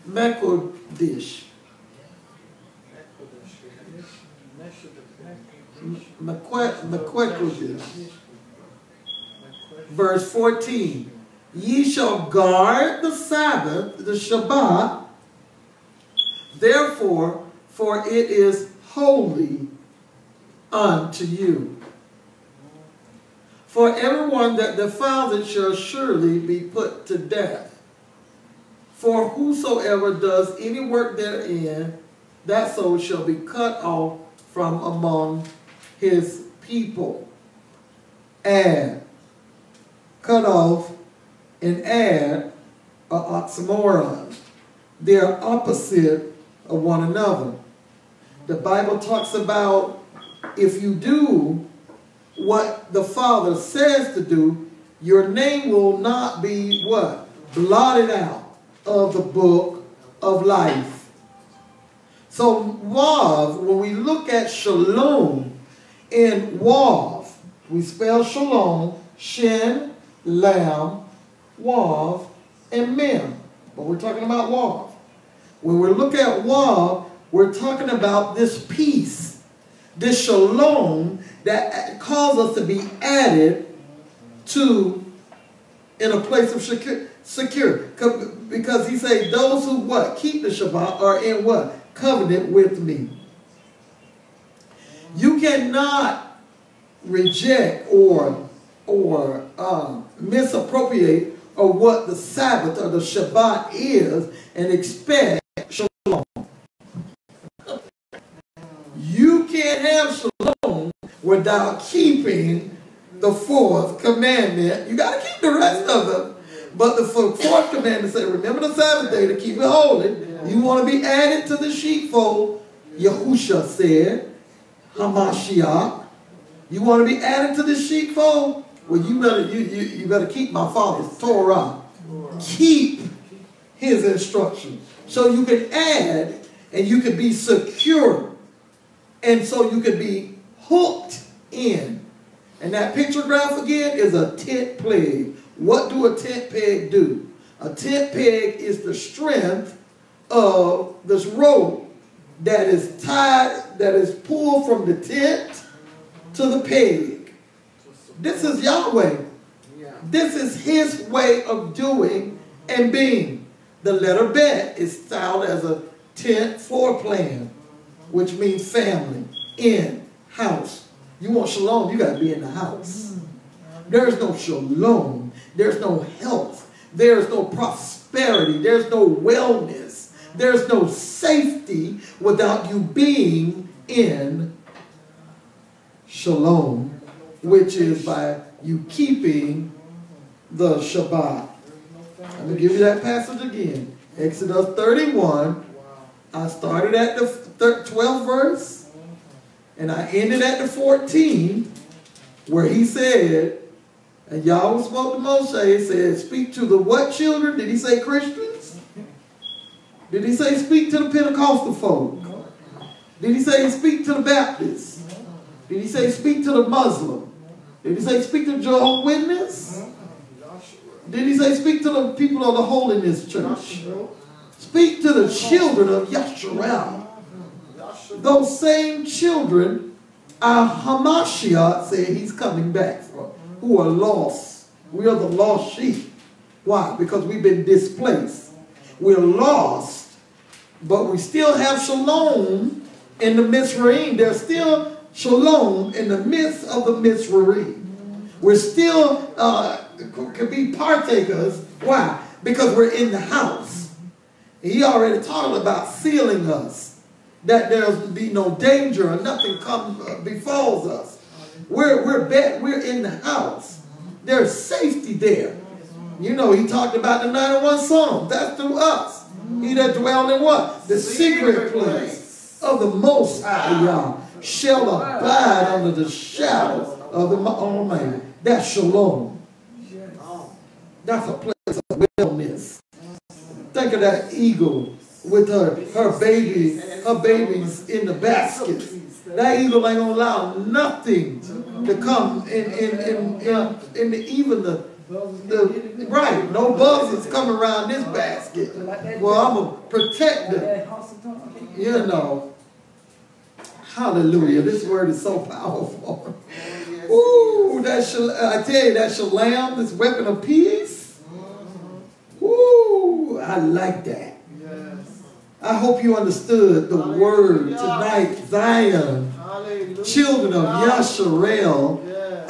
Mekodesh." Verse 14. "Ye shall guard the Sabbath, the Shabbat, therefore, for it is holy unto you. For everyone that defiles it shall surely be put to death. For whosoever does any work therein, that soul shall be cut off from among his people." Add, cut off, and add are oxymoron. They are opposite of one another. The Bible talks about if you do what the Father says to do, your name will not be what? Blotted out of the book of life. So Wav, when we look at Shalom in Wav, we spell Shalom, Shin, Lam, Wav, and Mem. But we're talking about Wav. When we look at Wav, we're talking about this peace, this Shalom that calls us to be added to in a place of secure. Because he says those who what? Keep the Shabbat are in what? Covenant with me. You cannot reject or misappropriate of what the Sabbath or the Shabbat is and expect Shalom. You can't have Shalom without keeping the fourth commandment. You got to keep the rest of them. But the fourth commandment says, remember the Sabbath day to keep it holy. You want to be added to the sheepfold. Yahusha said, Ha'Mashiac. You want to be added to the sheepfold? Well, you better keep my father's Torah. Keep his instructions. So you can add and you can be secure. And so you can be hooked in. And that pictograph again is a tent peg. What do a tent peg do? A tent peg is the strength of this rope that is tied, that is pulled from the tent to the peg. This is Yahweh. This is his way of doing and being. The letter Bet is styled as a tent floor plan, which means family, in, house. You want shalom, you got to be in the house. There's no shalom. There's no health. There's no prosperity. There's no wellness. There's no safety without you being in shalom, which is by you keeping the Shabbat. Let me give you that passage again. Exodus 31. I started at the 12th verse, and I ended at the 14th, where he said, and Yahweh spoke to Moshe, he said, speak to the what children? Did he say Christians? Did he say speak to the Pentecostal folk? Did he say speak to the Baptists? Did he say speak to the Muslim? Did he say speak to the Jehovah's Witness? Did he say speak to the people of the Holiness Church? Speak to the children of Yashar'el. Those same children, our Hamashiac said he's coming back from, who are lost. We are the lost sheep. Why? Because we've been displaced. We're lost, but we still have shalom in the Mizraim. There's still shalom in the midst of the Mizraim. We're still could be partakers. Why? Because we're in the house. He already talked about sealing us, that there'll be no danger or nothing befalls us. We're in the house. There's safety there. You know, he talked about the 91 Psalms. That's through us. He that dwell in what? The secret place of the Most High Yah shall abide under the shadows of the Almighty. That's shalom. That's a place of wellness. Think of that eagle with her babies in the basket. That eagle ain't gonna allow nothing to come in even the right. No buzzers come around this basket. Well, I'm gonna protect them. You know. Hallelujah. This word is so powerful. Ooh, I tell you, that shalom, this weapon of peace. Ooh, I like that. I hope you understood the word tonight, Zion. Children of Yashar'el.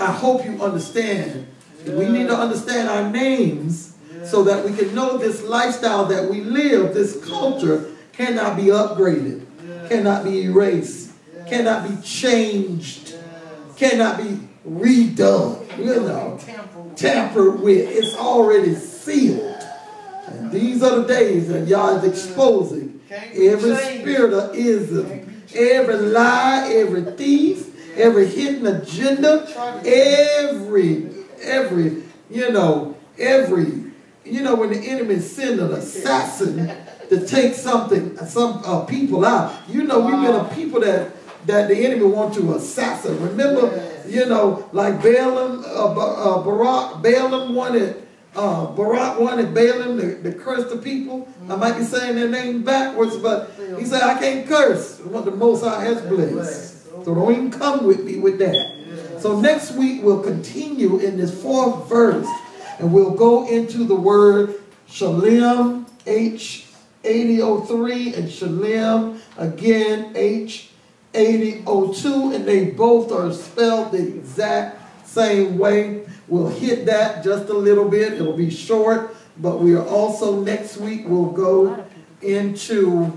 I hope you understand. We need to understand our names so that we can know this lifestyle that we live, this culture, cannot be upgraded, cannot be erased, cannot be changed, cannot be redone, you know, tampered with. It's already sealed. And these are the days that Yah is exposing every spirit of ism, every lie, every thief, every hidden agenda, every when the enemy send an assassin to take some people out. You know, we've been a people that the enemy want to assassinate. Remember, like Balaam, Balaam wanted Balaam to curse the people. I might be saying their name backwards, but he said, I can't curse what the Most High has blessed. So don't even come with me with that. So next week we'll continue in this 4th verse, and we'll go into the word Shalem, H8003, and Shalem again, H8002, and they both are spelled the exact same way. We'll hit that just a little bit. It'll be short, but we are also next week we'll go into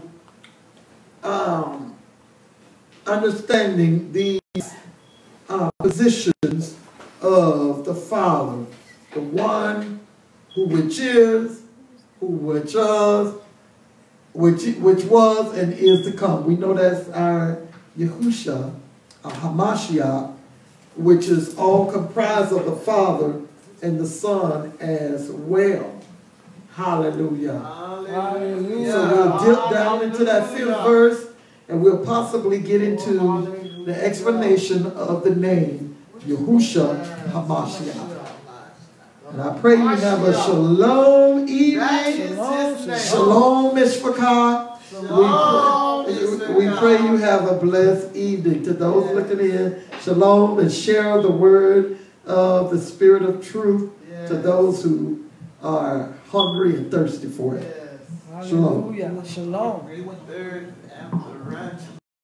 understanding these positions of the Father, the one which is, which was, and is to come. We know that's our Yahusha, our Ha'Mashiac, which is all comprised of the Father and the Son as well. Hallelujah. Hallelujah. So we'll dip down into that 5th verse, and we'll possibly get into the explanation of the name Yahusha Ha'Mashiac. And I pray you have a shalom evening. Shalom Mishpachah. We pray you have a blessed evening. To those looking in, shalom, and share the word of the Spirit of truth to those who are hungry and thirsty for it. Shalom. Hallelujah. Shalom. They went there after the ranch.